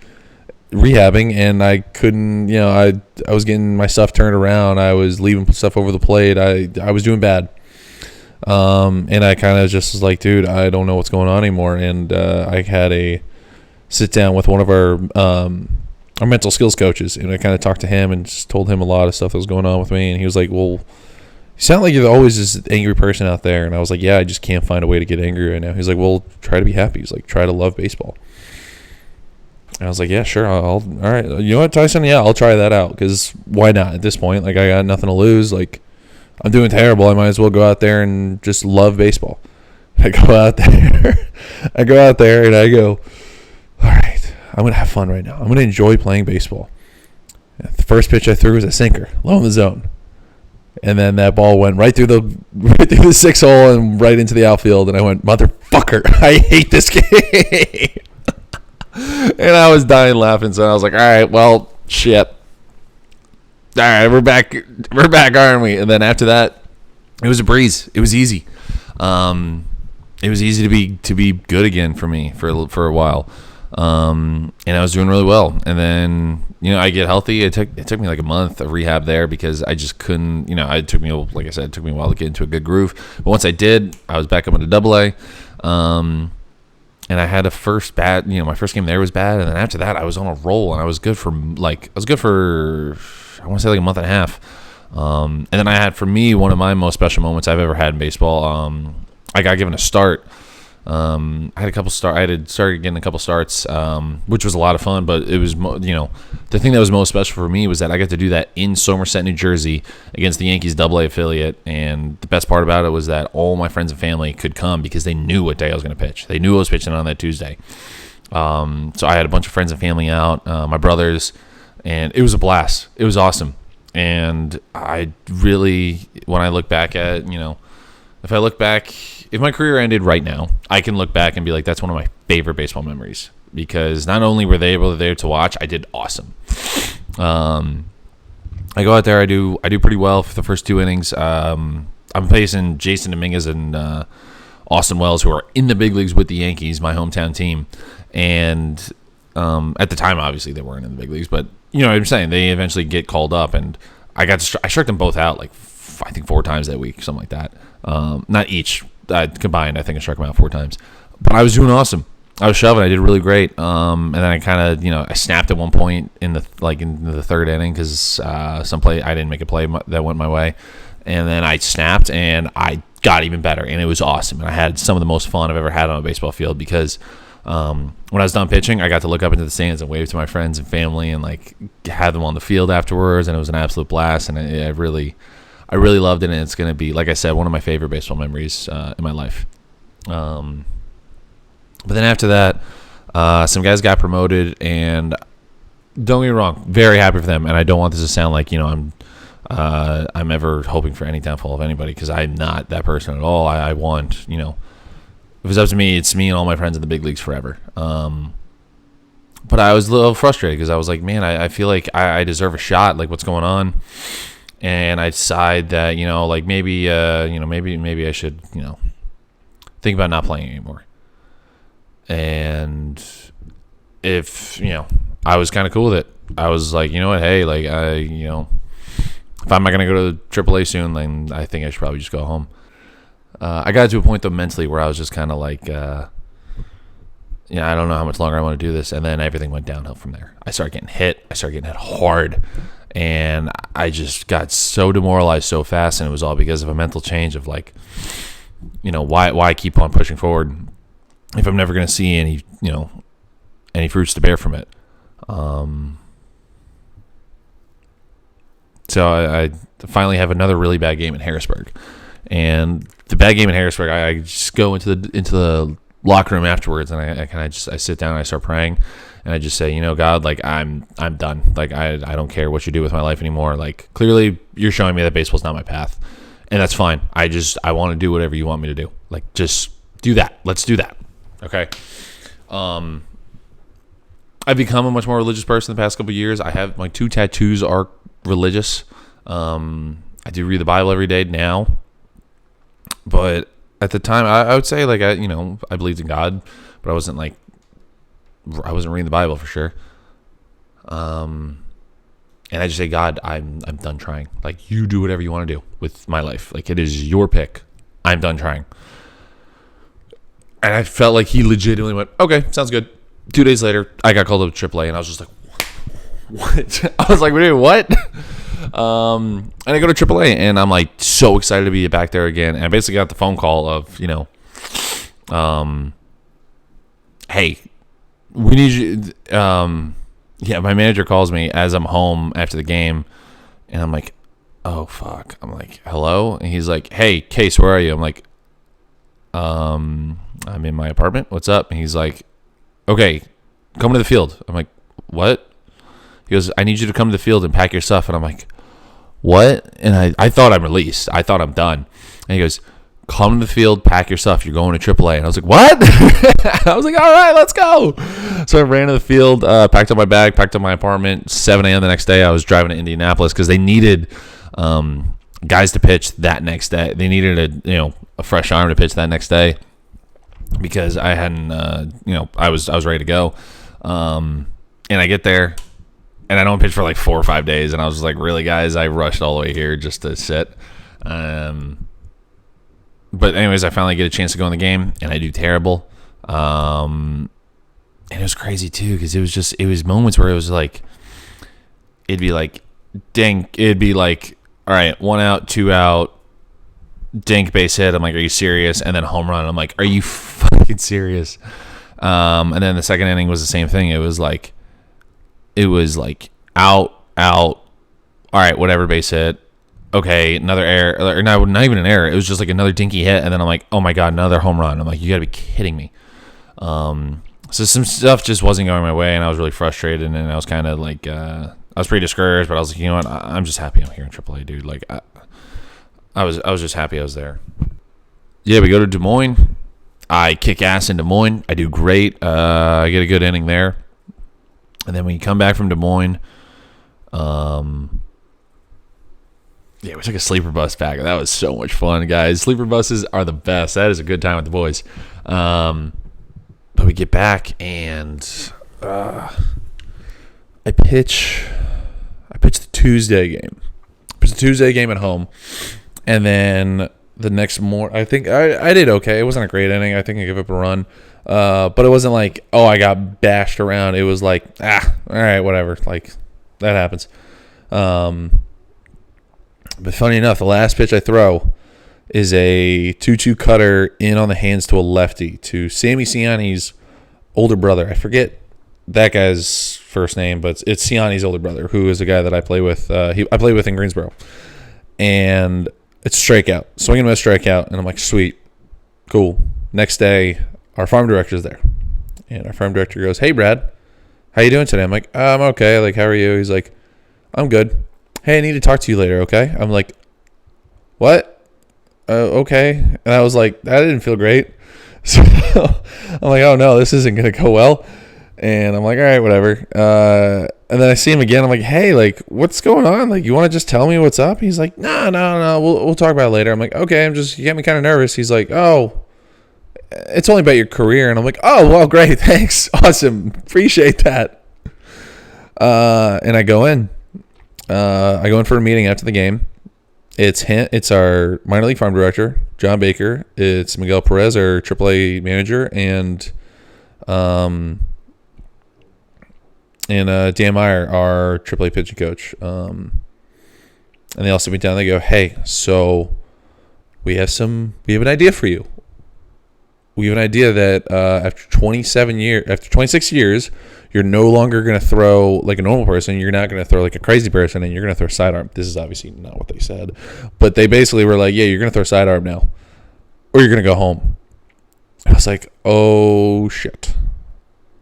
rehabbing, and I couldn't, I was getting my stuff turned around. I was leaving stuff over the plate. I was doing bad. And I kind of just was like, dude, I don't know what's going on anymore. And I had a sit down with one of our mental skills coaches, and I kind of talked to him and just told him a lot of stuff that was going on with me. And he was like, well, you sound like you're always this angry person out there. And I was like, yeah, I just can't find a way to get angry right now. He's like, well, try to be happy. He's like, try to love baseball. And I was like, yeah, sure. All right. You know what, Tyson? Yeah, I'll try that out, because why not at this point? Like, I got nothing to lose. Like, I'm doing terrible. I might as well go out there and just love baseball. I go out there and I go, all right, I'm going to have fun right now. I'm going to enjoy playing baseball. The first pitch I threw was a sinker, low in the zone. And then that ball went right through the 6 hole and right into the outfield. And I went, motherfucker, I hate this game. And I was dying laughing. So I was like, all right, well, shit. all right, we're back, aren't we? And then after that, it was a breeze. It was easy. It was easy to be good again for me for a while. And I was doing really well. And then, I get healthy. It took me like a month of rehab there because I just couldn't, like I said, it took me a while to get into a good groove. But once I did, I was back up into AA. And I had my first game there was bad. And then after that, I was on a roll and I was good for I want to say like a month and a half. And then I had, for me, one of my most special moments I've ever had in baseball. I got given a start. I had started getting a couple starts, which was a lot of fun. But it was, the thing that was most special for me was that I got to do that in Somerset, New Jersey, against the Yankees AA affiliate. And the best part about it was that all my friends and family could come because they knew what day I was going to pitch. They knew I was pitching on that Tuesday. So I had a bunch of friends and family out, my brothers, and it was a blast. It was awesome. And I really, when I look back at, if my career ended right now, I can look back and be like, that's one of my favorite baseball memories because not only were they there to watch, I did awesome. I go out there, I do pretty well for the first 2 innings. I'm facing Jason Dominguez and Austin Wells, who are in the big leagues with the Yankees, my hometown team. And at the time, obviously, they weren't in the big leagues, but you know what I'm saying? They eventually get called up, and I struck them both out, like, I think 4 times that week, something like that. Not each. Combined, I think I struck them out 4 times. But I was doing awesome. I was shoving. I did really great. And then I kind of, I snapped at one point in the 3rd inning because I didn't make a play that went my way. And then I snapped, and I got even better, and it was awesome. And I had some of the most fun I've ever had on a baseball field because when I was done pitching, I got to look up into the stands and wave to my friends and family and, like, have them on the field afterwards, and it was an absolute blast. And I really loved it, and it's going to be, like I said, one of my favorite baseball memories in my life. But then after that, some guys got promoted, and don't get me wrong, very happy for them. And I don't want this to sound like, I'm ever hoping for any downfall of anybody because I'm not that person at all. I want, if it was up to me, it's me and all my friends in the big leagues forever. But I was a little frustrated because I was like, man, I feel like I deserve a shot. Like, what's going on? And I decide that, maybe I should, think about not playing anymore. And if, I was kind of cool with it. I was like, you know what, hey, like, if I'm not going to go to AAA soon, then I think I should probably just go home. I got to a point, though, mentally where I was just kind of like, I don't know how much longer I want to do this. And then everything went downhill from there. I started getting hit. hard. And I just got so demoralized so fast, and it was all because of a mental change of, like, why keep on pushing forward if I'm never going to see any fruits to bear from it. So I finally have another really bad game in Harrisburg, and the bad game in Harrisburg, I just go into the locker room afterwards, and I sit down and I start praying, and I just say, God, like, I'm done. Like, I don't care what you do with my life anymore. Like, clearly you're showing me that baseball's not my path, and that's fine. I want to do whatever you want me to do. Like, just do that. Let's do that. Okay. I've become a much more religious person the past couple of years. I have my 2 tattoos are religious. I do read the Bible every day now, but at the time, I would say, like, I believed in God, but I wasn't reading the Bible for sure. And I just say, God, I'm done trying. Like, you do whatever you want to do with my life. Like, it is your pick. I'm done trying. And I felt like he legitimately went, okay, sounds good. 2 days later, I got called up to AAA, and I was just like, what? I was like, wait, what? And I go to AAA, and I'm like so excited to be back there again. And I basically got the phone call of, hey, we need you. My manager calls me as I'm home after the game, and I'm like, oh fuck. I'm like, hello, and he's like, hey, Case, where are you? I'm like, I'm in my apartment. What's up? And he's like, okay, come to the field. I'm like, what? He goes, I need you to come to the field and pack your stuff. And I'm like, what? And I thought I'm released. I thought I'm done. And he goes, come to the field, pack your stuff. You're going to AAA. And I was like, what? I was like, all right, let's go. So I ran to the field, packed up my bag, packed up my apartment. 7 a.m. the next day, I was driving to Indianapolis because they needed guys to pitch that next day. They needed a fresh arm to pitch that next day because I hadn't, I was ready to go. And I get there, and I don't pitch for like 4 or 5 days. And I was just like, really, guys? I rushed all the way here just to sit. But anyways, I finally get a chance to go in the game, and I do terrible. And it was crazy too because it was moments where it was like, it'd be like, dink. It'd be like, all right, 1 out, 2 out, dink, base hit. I'm like, are you serious? And then home run. I'm like, are you fucking serious? And then the second inning was the same thing. It was like out, all right, whatever, base hit. Okay, another error, or not even an error. It was just like another dinky hit, and then I'm like, oh my god, another home run. I'm like, you gotta be kidding me. So some stuff just wasn't going my way, and I was really frustrated, and I was kind of like, I was pretty discouraged, but I was like, you know what, I'm just happy I'm here in AAA, dude. Like, I was just happy I was there. Yeah, we go to Des Moines. I kick ass in Des Moines. I do great. I get a good inning there. And then when you come back from Des Moines, yeah, we took a sleeper bus back. That was so much fun, guys. Sleeper buses are the best. That is a good time with the boys. But we get back, and I pitch the Tuesday game. Pitch the Tuesday game at home. And then the next morning, I think I did okay. It wasn't a great inning. I think I gave up a run. But it wasn't like, oh, I got bashed around. It was like, all right, whatever. Like, that happens. But funny enough, the last pitch I throw is a 2-2 cutter in on the hands to a lefty to Sammy Ciani's older brother. I forget that guy's first name, but it's Ciani's older brother, who is a guy that I play with. I play with in Greensboro. And it's a strikeout. Swinging him a strikeout, and I'm like, sweet, cool. Next day, our farm director's there. And our farm director goes, hey, Brad, how you doing today? I'm like, I'm okay. Like, how are you? He's like, I'm good. Hey, I need to talk to you later, okay? I'm like, what? Okay. And I was like, that didn't feel great. So I'm like, oh, no, this isn't going to go well. And I'm like, all right, whatever. And then I see him again. I'm like, hey, like, what's going on? Like, you want to just tell me what's up? He's like, no. We'll talk about it later. I'm like, okay, you get me kind of nervous. He's like, oh, it's only about your career. And I'm like, oh, well, great. Thanks. Awesome. Appreciate that. And I go in. I go in for a meeting after the game. It's our minor league farm director, John Baker. It's Miguel Perez, our AAA manager, and Dan Meyer, our AAA pitching coach. And they all sit me down. They go, hey, so we have an idea for you. We have an idea that after 26 years, you're no longer going to throw like a normal person. You're not going to throw like a crazy person, and you're going to throw sidearm. This is obviously not what they said, but they basically were like, yeah, you're going to throw sidearm now, or you're going to go home. I was like, oh, shit.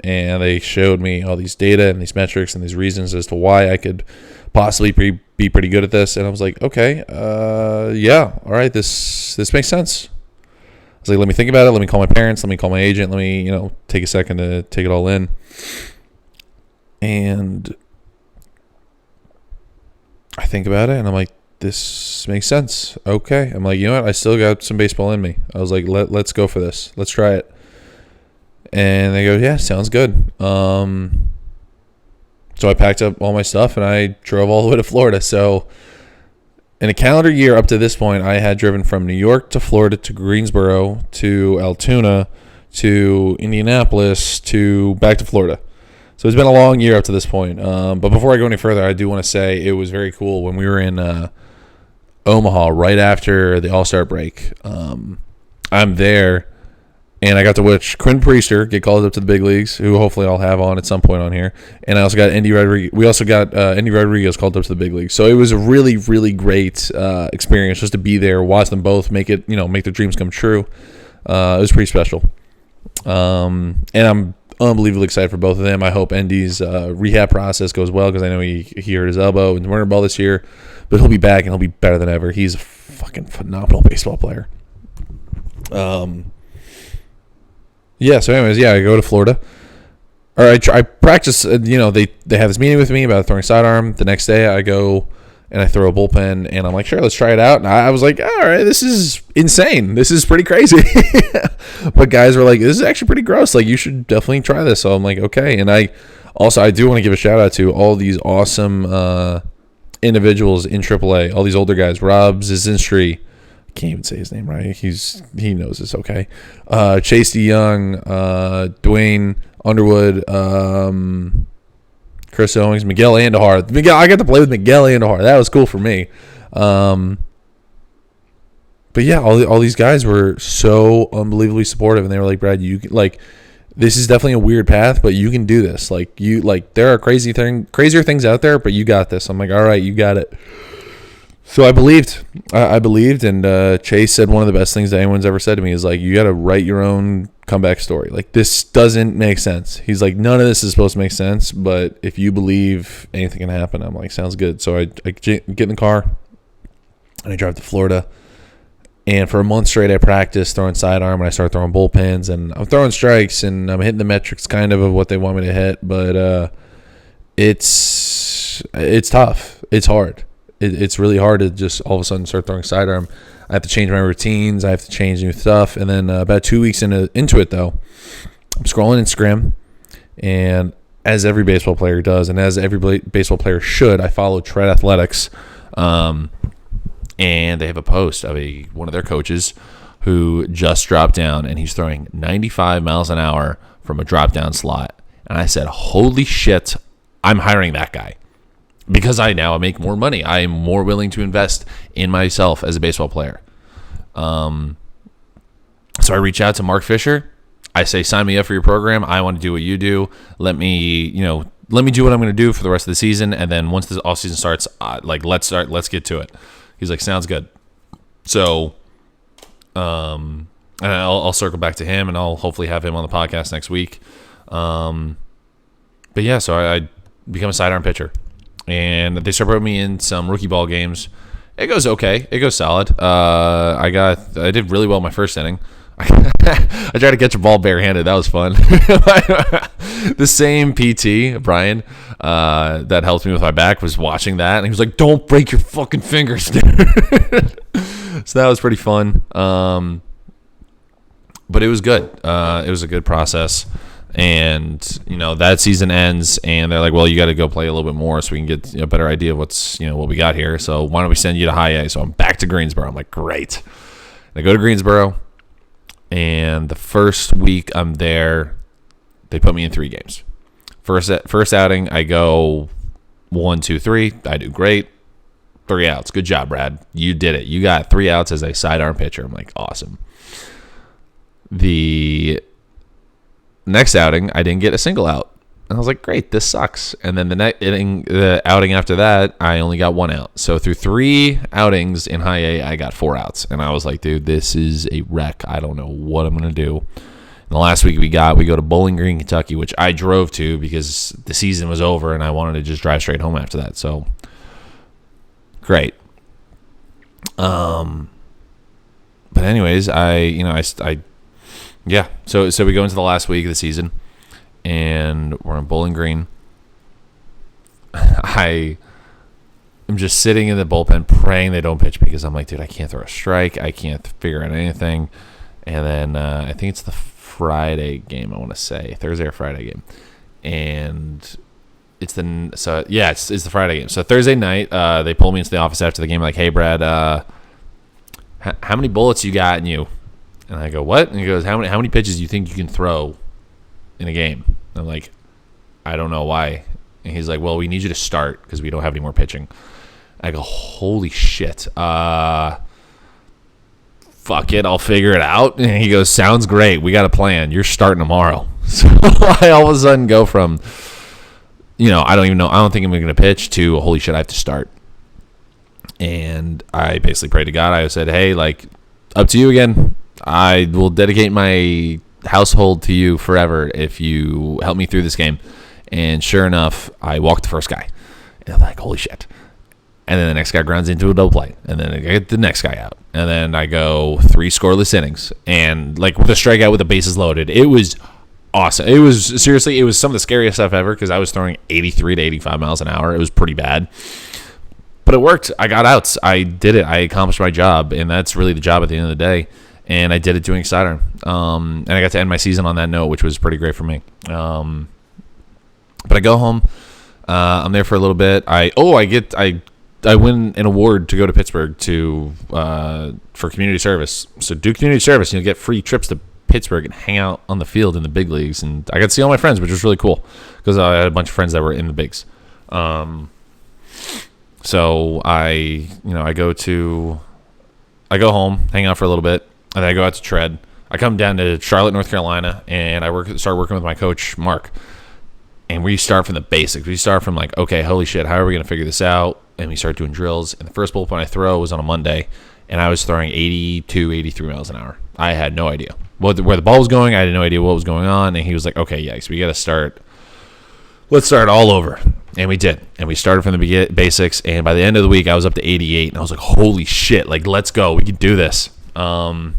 And they showed me all these data and these metrics and these reasons as to why I could possibly be pretty good at this. And I was like, okay, yeah, all right, this makes sense. I was like, let me think about it. Let me call my parents. Let me call my agent. Let me, take a second to take it all in. And I think about it, and I'm like, this makes sense. Okay. I'm like, you know what? I still got some baseball in me. I was like, let's go for this. Let's try it. And they go, yeah, sounds good. So I packed up all my stuff, and I drove all the way to Florida. So in a calendar year up to this point, I had driven from New York to Florida to Greensboro to Altoona to Indianapolis to back to Florida. So it's been a long year up to this point. But before I go any further, I do want to say it was very cool when we were in Omaha right after the All-Star break. I'm there, and I got to watch Quinn Priester get called up to the big leagues, who hopefully I'll have on at some point on here. And I also got Endy Rodriguez. We also got Endy Rodriguez called up to the big leagues. So it was a really, really great experience just to be there, watch them both make their dreams come true. It was pretty special. And I'm unbelievably excited for both of them. I hope Endy's rehab process goes well, because I know he hurt his elbow in the winter ball this year, but he'll be back and he'll be better than ever. He's a fucking phenomenal baseball player. Yeah, so anyways, I go to Florida. or I practice. They have this meeting with me about throwing sidearm. The next day, I go and I throw a bullpen, and I'm like, sure, let's try it out. And I was like, all right, this is insane. This is pretty crazy. But guys were like, this is actually pretty gross. Like, you should definitely try this. So I'm like, okay. And I do want to give a shout out to all these awesome individuals in AAA. All these older guys. Rob Zizinstry. I can't even say his name right. He knows this. Okay. Chase DeYoung, Dwayne Underwood, Chris Owings, Miguel Andahar. I got to play with Miguel Andahar. That was cool for me. But yeah, all these guys were so unbelievably supportive, and they were like, Brad, this is definitely a weird path, but you can do this. There are crazier things out there, but you got this. I'm like, all right, you got it. So I believed. I believed, and Chase said one of the best things that anyone's ever said to me is like, you got to write your own comeback story. Like, this doesn't make sense. He's like, none of this is supposed to make sense, but if you believe, anything can happen. I'm like, sounds good. So I get in the car and I drive to Florida, and for a month straight I practiced throwing sidearm, and I started throwing bullpens, and I'm throwing strikes, and I'm hitting the metrics kind of what they want me to hit, but it's tough. It's hard. It's really hard to just all of a sudden start throwing sidearm. I have to change my routines. I have to change new stuff. And then about 2 weeks into it, though, I'm scrolling in Scrim. And as every baseball player does, and as every baseball player should, I follow Tread Athletics. And they have a post of one of their coaches who just dropped down, and he's throwing 95 miles an hour from a drop-down slot. And I said, holy shit, I'm hiring that guy. Because I make more money. I am more willing to invest in myself as a baseball player. So I reach out to Mark Fisher. I say, sign me up for your program. I want to do what you do. Let me do what I'm going to do for the rest of the season. And then once the off season starts, let's get to it. He's like, sounds good. So, and I'll circle back to him, and I'll hopefully have him on the podcast next week. But yeah, so I become a sidearm pitcher. And they start putting me in some rookie ball games. It goes okay. It goes solid. I did really well my first inning. I tried to catch a ball barehanded. That was fun. The same PT, Brian, that helped me with my back, was watching that, and he was like, "Don't break your fucking fingers, dude." So that was pretty fun. But it was good. It was a good process. And, that season ends, and they're like, well, you got to go play a little bit more so we can get a better idea of what we got here. So why don't we send you to high A? So I'm back to Greensboro. I'm like, great. And I go to Greensboro, and the first week I'm there, they put me in 3 games. First outing, I go 1, 2, 3. I do great. 3 outs. Good job, Brad. You did it. You got 3 outs as a sidearm pitcher. I'm like, awesome. The next outing, I didn't get a single out. And I was like, great, this sucks. And then the outing after that, I only got 1 out. So through 3 outings in high A, I got 4 outs. And I was like, dude, this is a wreck. I don't know what I'm going to do. And the last week we go to Bowling Green, Kentucky, which I drove to because the season was over and I wanted to just drive straight home after that. So great. But anyways, yeah, so we go into the last week of the season, and we're in Bowling Green. I am just sitting in the bullpen praying they don't pitch because I'm like, dude, I can't throw a strike. I can't figure out anything. And then I think it's the Friday game, I want to say. Thursday or Friday game. And it's the Friday game. So Thursday night, they pull me into the office after the game like, hey, Brad, how many bullets you got in you? And I go, what? And he goes, how many pitches do you think you can throw in a game? And I'm like, I don't know why. And he's like, well, we need you to start because we don't have any more pitching. I go, holy shit. Fuck it, I'll figure it out. And he goes, sounds great. We got a plan. You're starting tomorrow. So I all of a sudden go from, I don't even know. I don't think I'm going to pitch to, holy shit, I have to start. And I basically prayed to God. I said, hey, up to you again. I will dedicate my household to you forever if you help me through this game. And sure enough, I walked the first guy. And I'm like, holy shit. And then the next guy grounds into a double play. And then I get the next guy out. And then I go 3 scoreless innings. And with a strikeout with the bases loaded. It was awesome. It was seriously, it was some of the scariest stuff ever because I was throwing 83 to 85 miles an hour. It was pretty bad. But it worked. I got outs. I did it. I accomplished my job, and that's really the job at the end of the day. And I did it doing sidearm. And I got to end my season on that note, which was pretty great for me. But I go home. I'm there for a little bit. I win an award to go to Pittsburgh for community service. So do community service, and you'll get free trips to Pittsburgh and hang out on the field in the big leagues. And I got to see all my friends, which was really cool because I had a bunch of friends that were in the bigs. So I go home, hang out for a little bit, and then I go out to tread. I come down to Charlotte, North Carolina, and I start working with my coach, Mark. And we start from the basics. We start from like, okay, holy shit, how are we going to figure this out? And we start doing drills. And the first bullet point I throw was on a Monday, and I was throwing 82, 83 miles an hour. I had no idea where the ball was going. I had no idea what was going on. And he was like, okay, yikes, we got to start. Let's start all over. And we did. And we started from the basics. And by the end of the week, I was up to 88. And I was like, holy shit, like, let's go. We can do this. And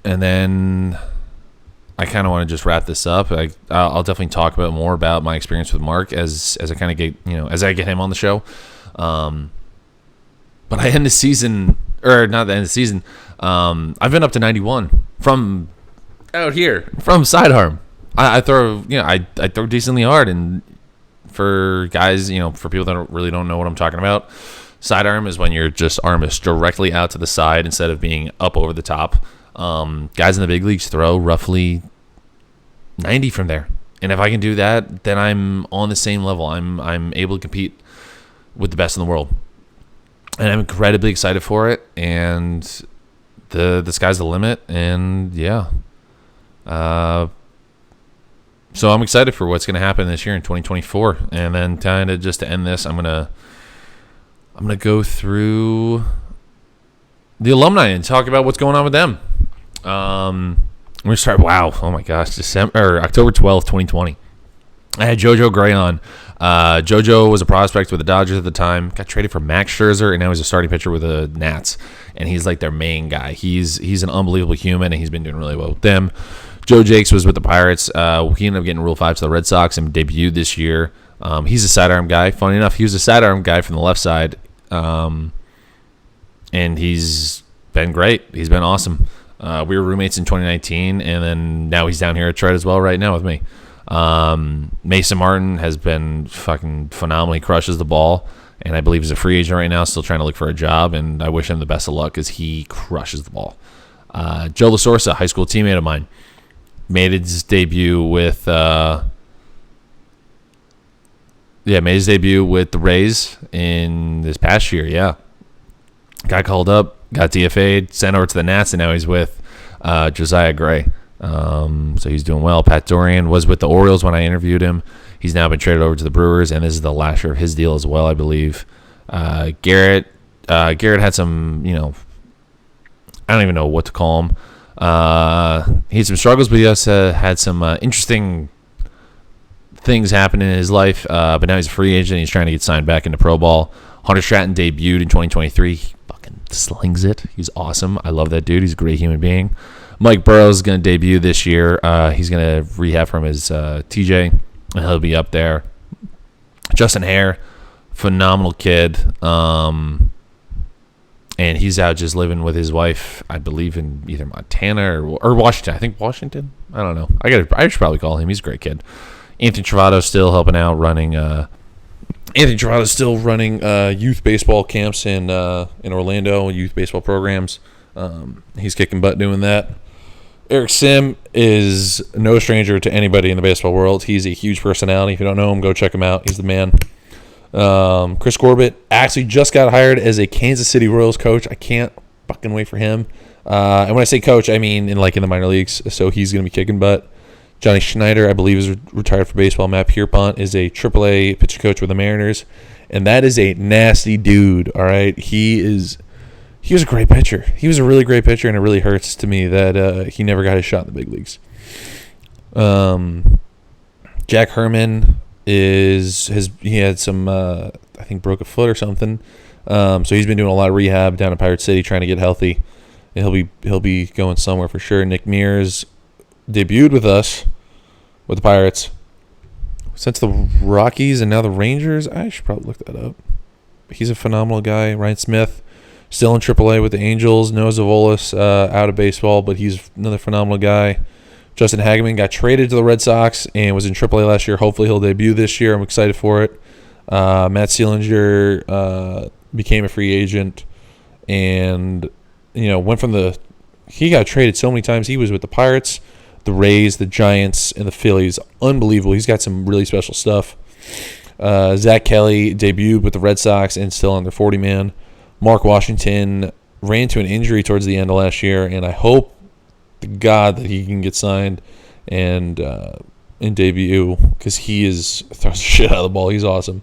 then I kind of want to just wrap this up. I'll definitely talk about more about my experience with Mark as I kind of get, as I get him on the show. But I end the season, or not the end of the season. I've been up to 91 from out here, from sidearm. I throw, I throw decently hard, and for guys, for people that really don't know what I'm talking about, sidearm is when your just arm is directly out to the side instead of being up over the top. Guys in the big leagues throw roughly 90 from there, and if I can do that, then I'm on the same level. I'm able to compete with the best in the world, and I'm incredibly excited for it. And the sky's the limit, and yeah. So I'm excited for what's going to happen this year in 2024. And then kind of just to end this, I'm gonna go through the alumni and talk about what's going on with them. We're gonna start. Wow! Oh my gosh! October 12th, 2020. I had JoJo Gray on. JoJo was a prospect with the Dodgers at the time. Got traded for Max Scherzer, and now he's a starting pitcher with the Nats. And he's like their main guy. He's an unbelievable human, and he's been doing really well with them. Joe Jakes was with the Pirates. He ended up getting Rule 5 to the Red Sox and debuted this year. He's a sidearm guy. Funny enough, he was a sidearm guy from the left side. And he's been great. He's been awesome. We were roommates in 2019, and then now he's down here at Tread as well right now with me. Mason Martin has been fucking phenomenal. He crushes the ball, and I believe he's a free agent right now, still trying to look for a job, and I wish him the best of luck because he crushes the ball. Joe LaSorsa, high school teammate of mine, made his debut with the Rays in this past year. Yeah, got called up, got DFA'd, sent over to the Nats, and now he's with Josiah Gray. So he's doing well. Pat Dorian was with the Orioles when I interviewed him. He's now been traded over to the Brewers, and this is the last year of his deal as well, I believe. Garrett had some, I don't even know what to call him. He had some struggles, but he also had some interesting things happen in his life. But now he's a free agent. He's trying to get signed back into pro ball. Hunter Stratton debuted in 2023. He fucking slings it. He's awesome. I love that dude. He's a great human being. Mike Burrows is going to debut this year. He's going to rehab from his TJ, and he'll be up there. Justin Hare, phenomenal kid. And he's out just living with his wife, I believe, in either Montana or Washington. I think Washington. I don't know. I should probably call him. He's a great kid. Anthony Travado still helping out, running youth baseball camps in Orlando, youth baseball programs. He's kicking butt doing that. Eric Sim is no stranger to anybody in the baseball world. He's a huge personality. If you don't know him, go check him out. He's the man. Chris Corbett actually just got hired as a Kansas City Royals coach. I can't fucking wait for him. And when I say coach, I mean in the minor leagues. So he's going to be kicking butt. Johnny Schneider, I believe, is retired for baseball. Matt Pierpont is a AAA pitching coach with the Mariners. And that is a nasty dude, all right? He was a great pitcher. He was a really great pitcher, and it really hurts to me that he never got his shot in the big leagues. Jack Herman he had some I think broke a foot or something. So he's been doing a lot of rehab down in Pirate City trying to get healthy. And he'll be going somewhere for sure. Nick Mears debuted with us, with the Pirates, since the Rockies and now the Rangers. I should probably look that up. He's a phenomenal guy. Ryan Smith, still in AAA with the Angels. Noah Zavolis, out of baseball, but he's another phenomenal guy. Justin Hageman got traded to the Red Sox and was in AAA last year. Hopefully he'll debut this year. I'm excited for it. Matt Seelinger became a free agent and, went from he got traded so many times. He was with the Pirates, the Rays, the Giants, and the Phillies. Unbelievable. He's got some really special stuff. Zach Kelly debuted with the Red Sox and still on their 40-man. Mark Washington ran into an injury towards the end of last year, and I hope to God that he can get signed and debut because he throws the shit out of the ball. He's awesome.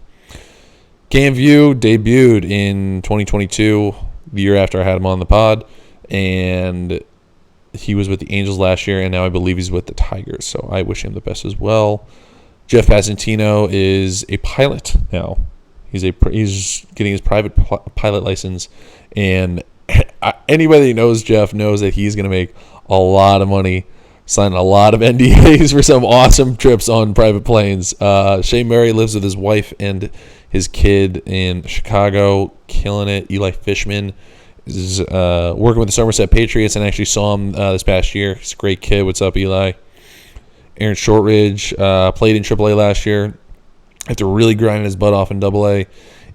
Cam View debuted in 2022, the year after I had him on the pod, and he was with the Angels last year, and now I believe he's with the Tigers, so I wish him the best as well. Jeff Pasentino is a pilot now. He's getting his private pilot license, and anybody that knows Jeff knows that he's going to make a lot of money, signing a lot of NDAs for some awesome trips on private planes. Shane Murray lives with his wife and his kid in Chicago, killing it. Eli Fishman is working with the Somerset Patriots, and I actually saw him this past year. He's a great kid. What's up, Eli? Aaron Shortridge played in AAA last year after really grinding his butt off in AA,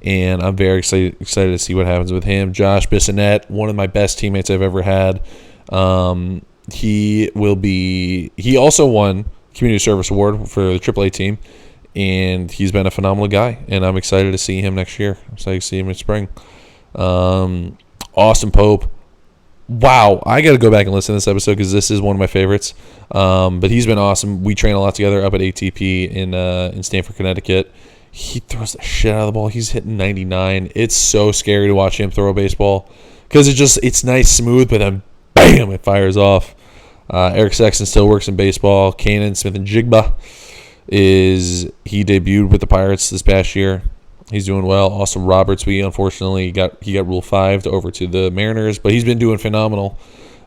and I'm very excited to see what happens with him. Josh Bissonette, one of my best teammates I've ever had. He also won Community Service Award for the AAA team, and he's been a phenomenal guy, and I'm excited to see him next year. I'm excited to see him in spring. Austin Pope. Wow, I got to go back and listen to this episode because this is one of my favorites. But he's been awesome. We train a lot together up at ATP in Stamford, Connecticut. He throws the shit out of the ball. He's hitting 99. It's so scary to watch him throw a baseball because it's nice, smooth, but then bam, it fires off. Eric Sexton still works in baseball. Kanan Smith-Njigba he debuted with the Pirates this past year. He's doing well. Austin Roberts, we unfortunately got Rule 5 over to the Mariners, but he's been doing phenomenal.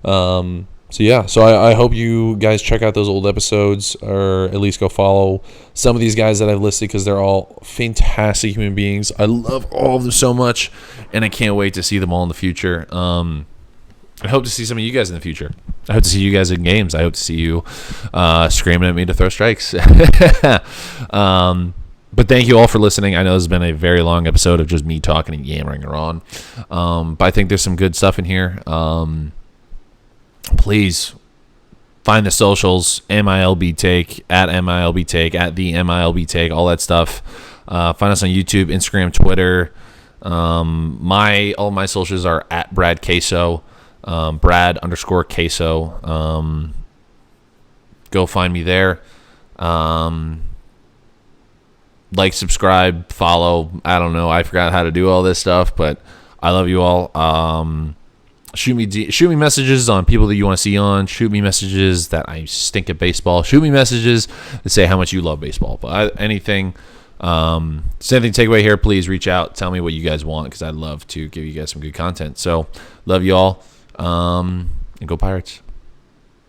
So I hope you guys check out those old episodes, or at least go follow some of these guys that I've listed because they're all fantastic human beings. I love all of them so much, and I can't wait to see them all in the future. I hope to see some of you guys in the future. I hope to see you guys in games. I hope to see you screaming at me to throw strikes. But thank you all for listening. I know this has been a very long episode of just me talking and yammering around. But I think there's some good stuff in here. Please find the socials, MILB Take, at MILB Take, at the MILB Take, all that stuff. Find us on YouTube, Instagram, Twitter. All my socials are at Brad Queso, Brad_Queso. Go find me there. Like, subscribe, follow. I don't know. I forgot how to do all this stuff, but I love you all. Shoot me messages on people that you want to see on. Shoot me messages that I stink at baseball. Shoot me messages that say how much you love baseball. But anything, same thing, takeaway here. Please reach out. Tell me what you guys want because I'd love to give you guys some good content. So, love you all. And go Pirates.